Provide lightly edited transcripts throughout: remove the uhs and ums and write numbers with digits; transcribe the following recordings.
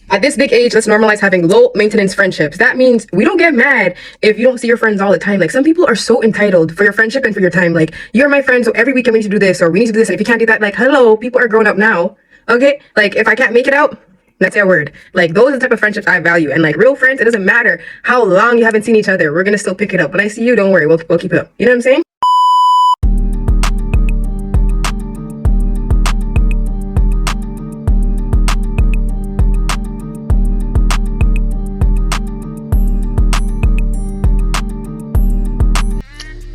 At this big age, let's normalize having low maintenance friendships. That means we don't get mad if you don't see your friends all the time. Like, some people are so entitled for your friendship and for your time. Like, you're my friend, so every weekend we need to do this, or we need to do this. And if you can't do that, like, hello, people are grown up now. Okay? Like, if I can't make it out, that's your word. Like, those are the type of friendships I value. And like, real friends, it doesn't matter how long you haven't seen each other. We're gonna still pick it up. When I see you, don't worry, we'll keep it up. You know what I'm saying?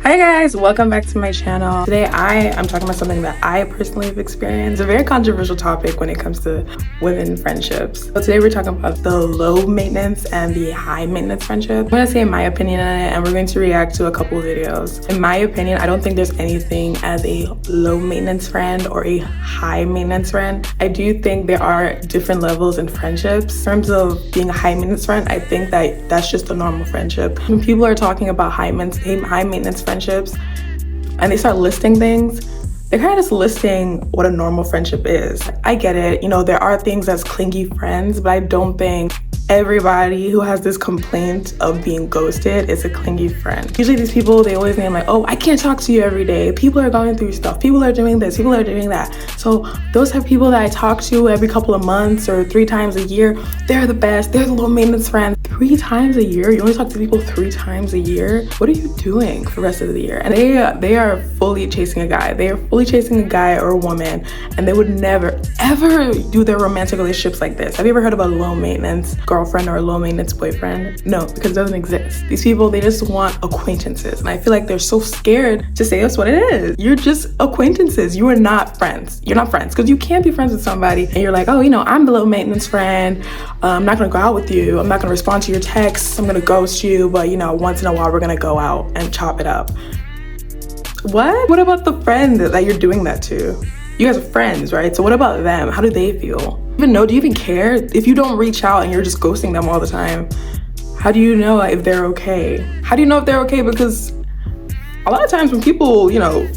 Hi guys, welcome back to my channel. Today I'm talking about something that I personally have experienced. It's a very controversial topic when it comes to women friendships. So today we're talking about the low maintenance and the high maintenance friendship. I'm gonna say my opinion on it, and we're going to react to a couple of videos. In my opinion, I don't think there's anything as a low maintenance friend or a high maintenance friend. I do think there are different levels in friendships. In terms of being a high maintenance friend, I think that that's just a normal friendship. When people are talking about high maintenance friendships and they start listing things, they're kind of just listing what a normal friendship is. I get it, you know, there are things as clingy friends, but I don't think everybody who has this complaint of being ghosted is a clingy friend. Usually these people, they always name like, oh, I can't talk to you every day. People are going through stuff. People are doing this. People are doing that. So those have people that I talk to every couple of months or 3 times a year. They're the best. They're the low maintenance friends. 3 times a year? You only talk to people 3 times a year? What are you doing for the rest of the year? And they are fully chasing a guy. They are fully chasing a guy or a woman, and they would never, ever do their romantic relationships like this. Have you ever heard of a low maintenance girlfriend or a low maintenance boyfriend? No, because it doesn't exist. These people, they just want acquaintances. And I feel like they're so scared to say that's what it is. You're just acquaintances. You are not friends. You're not friends, because you can't be friends with somebody and you're like, oh, you know, I'm the low maintenance friend. I'm not gonna go out with you. I'm not gonna respond to your texts. I'm gonna ghost you, but you know, once in a while we're gonna go out and chop it up. What? What about the friend that you're doing that to? You guys are friends, right? So what about them? How do they feel? Do you even care? If you don't reach out and you're just ghosting them all the time, how do you know if they're okay? How do you know if they're okay? Because a lot of times when people, you know,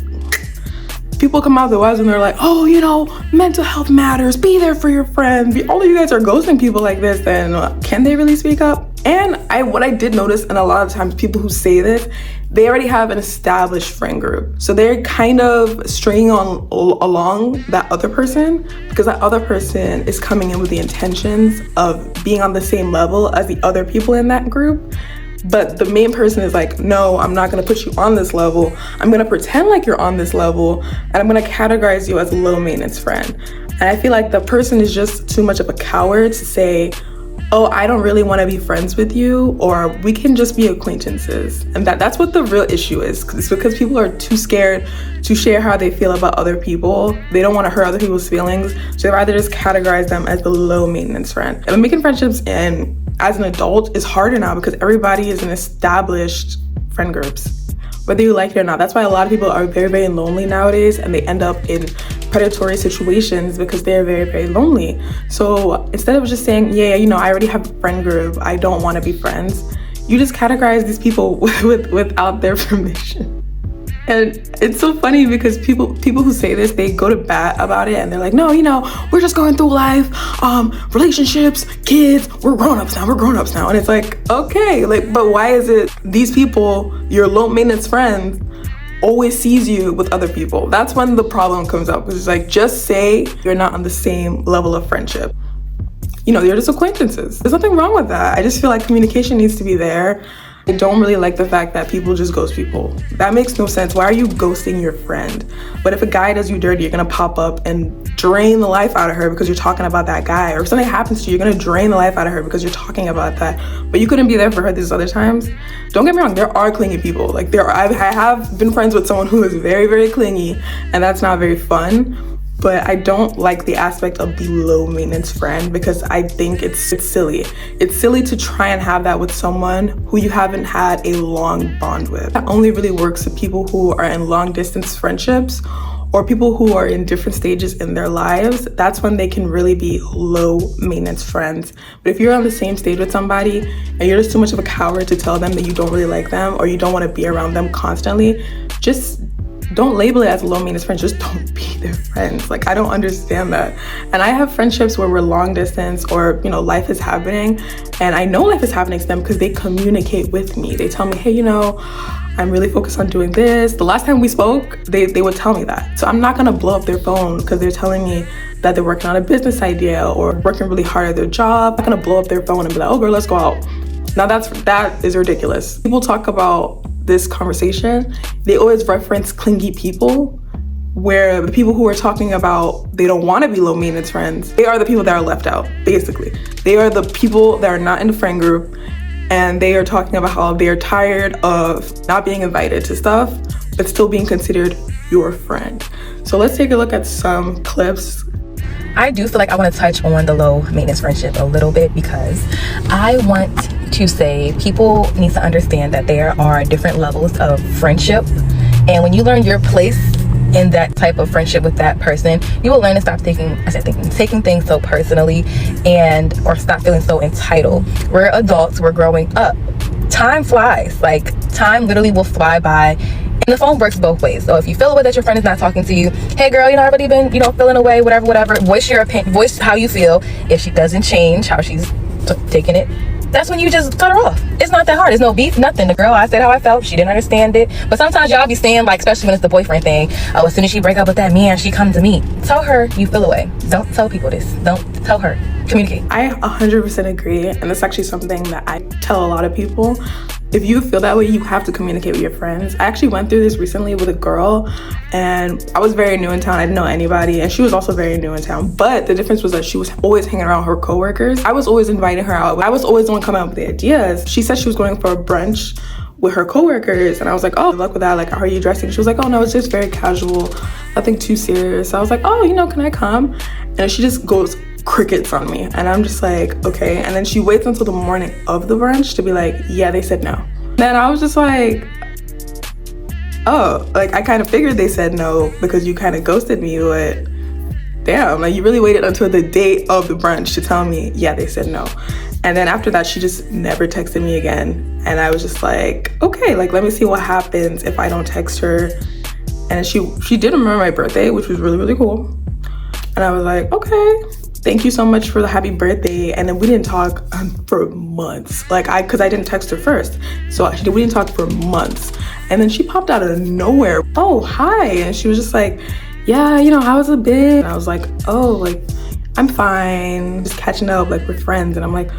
people come out of the woods and they're like, oh, you know, mental health matters, be there for your friends. All of you guys are ghosting people like this, then can they really speak up? And what I did notice, and a lot of times people who say this, they already have an established friend group. So they're kind of stringing along that other person, because that other person is coming in with the intentions of being on the same level as the other people in that group. But the main person is like, no, I'm not gonna put you on this level. I'm gonna pretend like you're on this level, and I'm gonna categorize you as a low maintenance friend. And I feel like the person is just too much of a coward to say, oh, I don't really wanna be friends with you, or we can just be acquaintances. And that's what the real issue is. It's because people are too scared to share how they feel about other people. They don't wanna hurt other people's feelings, so they rather just categorize them as the low maintenance friend. And making friendships as an adult is harder now because everybody is in established friend groups, whether you like it or not. That's why a lot of people are very, very lonely nowadays, and they end up in predatory situations because they're very, very lonely. So instead of just saying, yeah, you know, I already have a friend group, I don't want to be friends, you just categorize these people without their permission. And it's so funny because people who say this, they go to bat about it and they're like, no, you know, we're just going through life, relationships, kids, we're grown-ups now. And it's like, okay, like, but why is it these people, your low maintenance friends, always sees you with other people? That's when the problem comes up. It's like, just say you're not on the same level of friendship. You know, you're just acquaintances. There's nothing wrong with that. I just feel like communication needs to be there. I don't really like the fact that people just ghost people. That makes no sense. Why are you ghosting your friend? But if a guy does you dirty, you're gonna pop up and drain the life out of her because you're talking about that guy. Or if something happens to you, you're gonna drain the life out of her because you're talking about that. But you couldn't be there for her these other times. Don't get me wrong, there are clingy people. Like I have been friends with someone who is very, very clingy, and that's not very fun. But I don't like the aspect of the low maintenance friend because I think it's silly. It's silly to try and have that with someone who you haven't had a long bond with. That only really works with people who are in long distance friendships or people who are in different stages in their lives. That's when they can really be low maintenance friends. But if you're on the same stage with somebody and you're just too much of a coward to tell them that you don't really like them or you don't want to be around them constantly, just don't label it as a low maintenance friend, just don't be their friends. Like, I don't understand that. And I have friendships where we're long distance, or, you know, life is happening, and I know life is happening to them because they communicate with me. They tell me, hey, you know, I'm really focused on doing this. The last time we spoke, they would tell me that. So I'm not gonna blow up their phone because they're telling me that they're working on a business idea or working really hard at their job. I'm not gonna blow up their phone and be like, oh girl, let's go out. Now that is ridiculous. People talk about this conversation, they always reference clingy people, where the people who are talking about they don't want to be low maintenance friends, they are the people that are left out, basically. They are the people that are not in the friend group, and they are talking about how they are tired of not being invited to stuff, but still being considered your friend. So let's take a look at some clips. I do feel like I want to touch on the low maintenance friendship a little bit, because I want to say people need to understand that there are different levels of friendship, and when you learn your place in that type of friendship with that person, you will learn to stop taking things so personally, or stop feeling so entitled. We're adults, we're growing up. Time flies, like time literally will fly by, and the phone works both ways. So if you feel away that your friend is not talking to you, hey girl, you know, I've already been, you know, feeling away, whatever, voice your opinion, voice how you feel. If she doesn't change how she's taking it, that's when you just cut her off. It's not that hard. It's no beef, nothing. The girl, I said how I felt. She didn't understand it. But sometimes y'all be saying, like, especially when it's the boyfriend thing, oh, as soon as she break up with that man, she come to me. Tell her you feel away. Don't tell people this. Don't tell her. Communicate. I 100% agree, and it's actually something that I tell a lot of people. If you feel that way, you have to communicate with your friends. I actually went through this recently with a girl, and I was very new in town. I didn't know anybody, and she was also very new in town. But the difference was that she was always hanging around her coworkers. I was always inviting her out. I was always the one coming up with the ideas. She said she was going for a brunch with her coworkers, and I was like, oh, good luck with that. Like, how are you dressing? She was like, oh no, it's just very casual, nothing too serious. I was like, oh, you know, can I come? And she just goes crickets on me, and I'm just like, okay. And then she waits until the morning of the brunch to be like, yeah, they said no. Then I was just like, oh, like I kind of figured they said no because you kind of ghosted me, but damn, like you really waited until the day of the brunch to tell me, yeah, they said no. And then after that, she just never texted me again. And I was just like, okay, like let me see what happens if I don't text her. And she did remember my birthday, which was really, really cool. And I was like, okay, thank you so much for the happy birthday. And then we didn't talk for months. Like cause I didn't text her first. So we didn't talk for months. And then she popped out of nowhere. Oh, hi. And she was just like, yeah, you know, how was it been? And I was like, oh, like, I'm fine. Just catching up, like we're friends. And I'm like,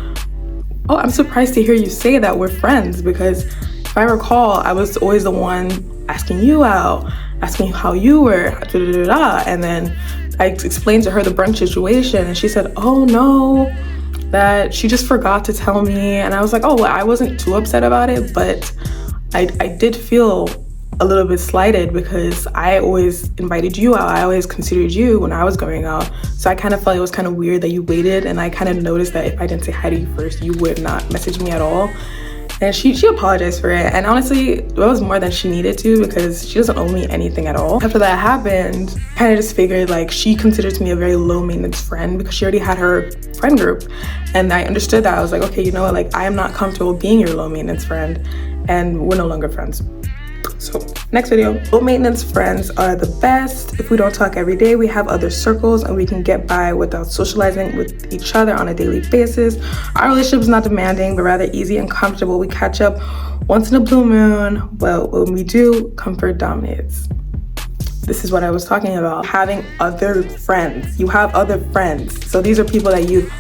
oh, I'm surprised to hear you say that we're friends, because if I recall, I was always the one asking you out, asking how you were, and then I explained to her the brunch situation, and she said, oh no, that she just forgot to tell me. And I was like, oh, well, I wasn't too upset about it, but I did feel a little bit slighted because I always invited you out. I always considered you when I was going out. So I kind of felt it was kind of weird that you waited, and I kind of noticed that if I didn't say hi to you first, you would not message me at all. And she apologized for it. And honestly, it was more than she needed to, because she doesn't owe me anything at all. After that happened, I kind of just figured like she considers me a very low maintenance friend because she already had her friend group. And I understood that. I was like, okay, you know what? Like I am not comfortable being your low maintenance friend, and we're no longer friends. So next video, low maintenance friends are the best. If we don't talk every day, we have other circles and we can get by without socializing with each other on a daily basis. Our relationship is not demanding, but rather easy and comfortable. We catch up once in a blue moon, but when we do, comfort dominates. This is what I was talking about, having other friends. You have other friends. So these are people that you've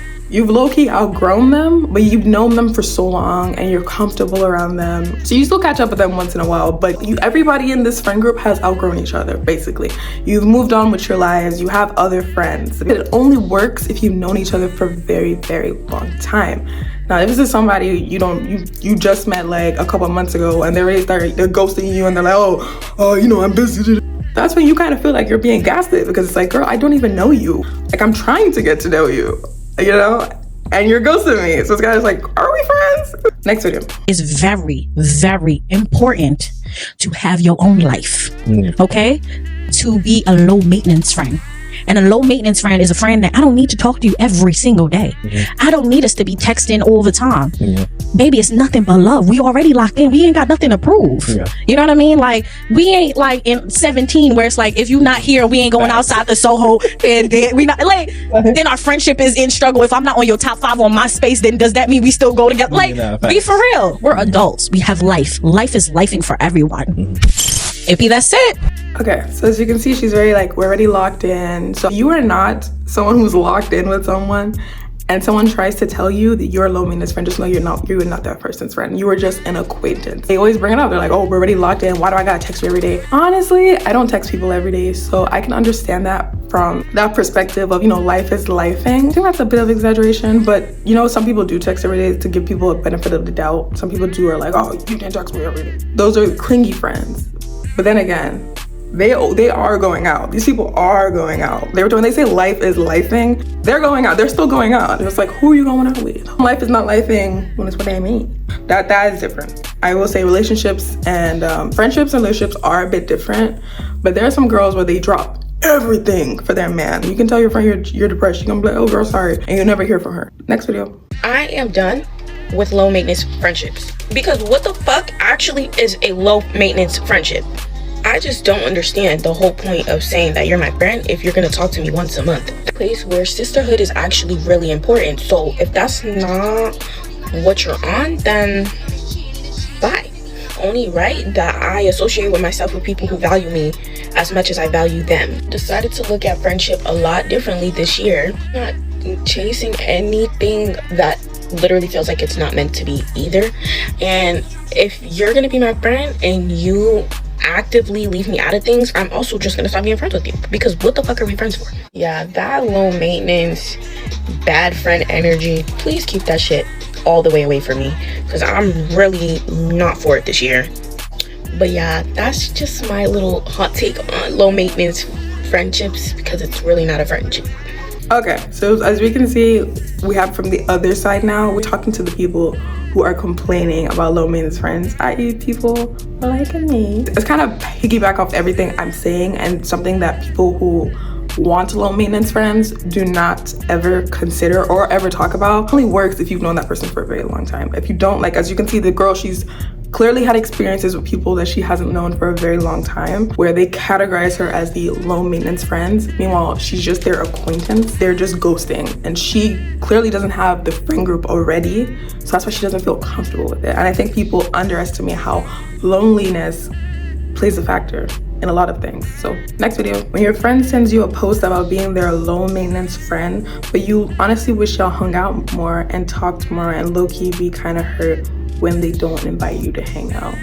low-key outgrown them, but you've known them for so long and you're comfortable around them. So you still catch up with them once in a while, but everybody in this friend group has outgrown each other, basically. You've moved on with your lives, you have other friends. It only works if you've known each other for a very, very long time. Now, if this is somebody you just met like a couple of months ago and they're ghosting you and they're like, oh, you know, I'm busy. That's when you kind of feel like you're being gaslit, because it's like, girl, I don't even know you. Like, I'm trying to get to know you. You know, and you're ghosting me. So it's kind of like, are we friends? Next video. It's very, very important to have your own life, okay? To be a low maintenance friend. And a low maintenance friend is a friend that I don't need to talk to you every single day. I don't need us to be texting all the time. Baby, it's nothing but love. We already locked in. We ain't got nothing to prove. You know what I mean? Like, we ain't like in 17 where it's like, if you not here, we ain't going outside the Soho, and then we not like, then our friendship is in struggle. If I'm not on your top 5 on MySpace, then does that mean we still go together? Like, be for real. We're adults. We have life. Life is lifing for everyone. Ippy, that's it. Okay, so as you can see, she's very like, we're already locked in. So you are not someone who's locked in with someone, and someone tries to tell you that you're a low maintenance friend, just know you're not that person's friend. You are just an acquaintance. They always bring it up. They're like, oh, we're already locked in. Why do I gotta text you every day? Honestly, I don't text people every day, so I can understand that from that perspective of, you know, life is lifing. I think that's a bit of exaggeration, but you know, some people do text every day to give people a benefit of the doubt. Some people are like, oh, you can't text me every day. Those are clingy friends. But then again, they are going out. These people are going out. When they say life is lifing, they're going out. They're still going out. It's like, who are you going out with? Life is not lifing when it's what I mean. That is different. I will say relationships and friendships and relationships are a bit different, but there are some girls where they drop everything for their man. You can tell your friend you're depressed. You're gonna be like, oh girl, sorry, and you'll never hear from her. Next video. I am done with low maintenance friendships, because what the fuck actually is a low maintenance friendship? I just don't understand the whole point of saying that you're my friend if you're gonna talk to me once a month. A place where sisterhood is actually really important. So if that's not what you're on, then bye. Only right that I associate with myself with people who value me as much as I value them. Decided to look at friendship a lot differently this year. Not chasing anything that literally feels like it's not meant to be either. And if you're gonna be my friend and you actively leave me out of things, I'm also just gonna stop being friends with you, because what the fuck are we friends for? Yeah, that low maintenance bad friend energy, please keep that shit all the way away from me, because I'm really not for it this year. But yeah, that's just my little hot take on low maintenance friendships, because it's really not a friendship. Okay, so as we can see, we have from the other side now, we're talking to the people who are complaining about low maintenance friends, i.e. people like me. It's kind of piggyback off everything I'm saying, and something that people who want low maintenance friends do not ever consider or ever talk about. It only works if you've known that person for a very long time. If you don't, like, as you can see, the girl, she's clearly had experiences with people that she hasn't known for a very long time, where they categorize her as the low maintenance friends. Meanwhile, she's just their acquaintance. They're just ghosting, and she clearly doesn't have the friend group already, so that's why she doesn't feel comfortable with it. And I think people underestimate how loneliness plays a factor in a lot of things. So next video. When your friend sends you a post about being their low maintenance friend, but you honestly wish y'all hung out more and talked more, and low-key be kind of hurt when they don't invite you to hang out.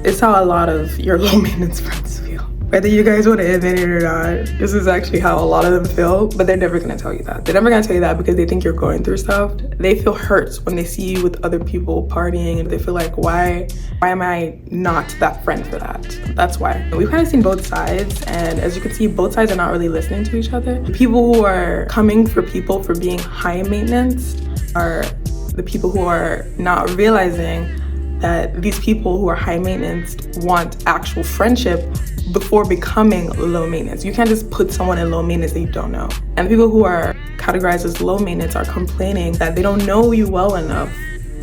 It's how a lot of your low maintenance friends feel. Whether you guys want to admit it or not, this is actually how a lot of them feel, but they're never gonna tell you that. They're never gonna tell you that because they think you're going through stuff. They feel hurt when they see you with other people partying, and they feel like, why am I not that friend for that? That's why. We've kind of seen both sides, and as you can see, both sides are not really listening to each other. The people who are coming for people for being high maintenance are the people who are not realizing that these people who are high maintenance want actual friendship before becoming low maintenance. You can't just put someone in low maintenance that you don't know. And people who are categorized as low maintenance are complaining that they don't know you well enough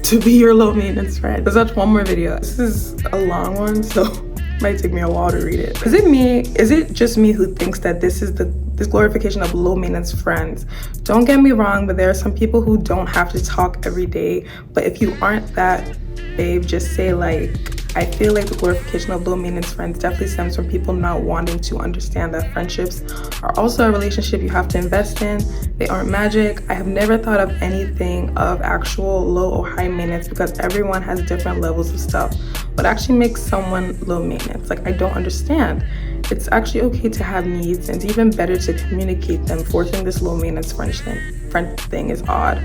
to be your low maintenance friend. Let's watch one more video. This is a long one, so it might take me a while to read it. Is it just me who thinks that this glorification of low maintenance friends? Don't get me wrong, but there are some people who don't have to talk every day. But if you aren't that, babe, just say, like, I feel like the glorification of low maintenance friends definitely stems from people not wanting to understand that friendships are also a relationship you have to invest in. They aren't magic. I have never thought of anything of actual low or high maintenance, because everyone has different levels of stuff. What actually makes someone low maintenance? Like, I don't understand. It's actually okay to have needs, and it's even better to communicate them. Forcing this low maintenance friend thing is odd.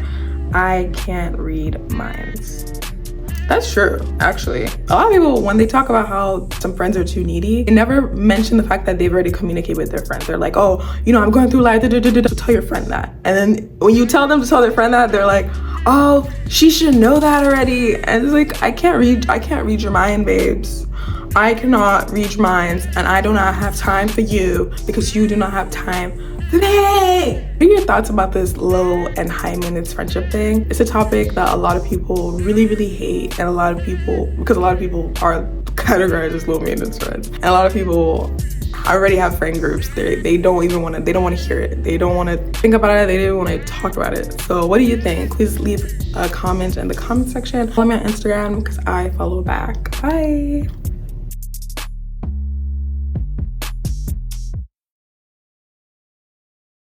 I can't read minds. That's true, actually. A lot of people, when they talk about how some friends are too needy, they never mention the fact that they've already communicated with their friends. They're like, oh, you know, I'm going through life, tell your friend that. And then when you tell them to tell their friend that, they're like, oh, she should know that already. And it's like, I can't read your mind, babes. I cannot read minds, and I do not have time for you because you do not have time today. What are your thoughts about this low and high maintenance friendship thing? It's a topic that a lot of people really hate, and a lot of people are categorized as low maintenance friends, and a lot of people already have friend groups. They don't want to hear it. They don't want to think about it. They don't want to talk about it. So what do you think? Please leave a comment in the comment section. Follow me on Instagram because I follow back. Bye.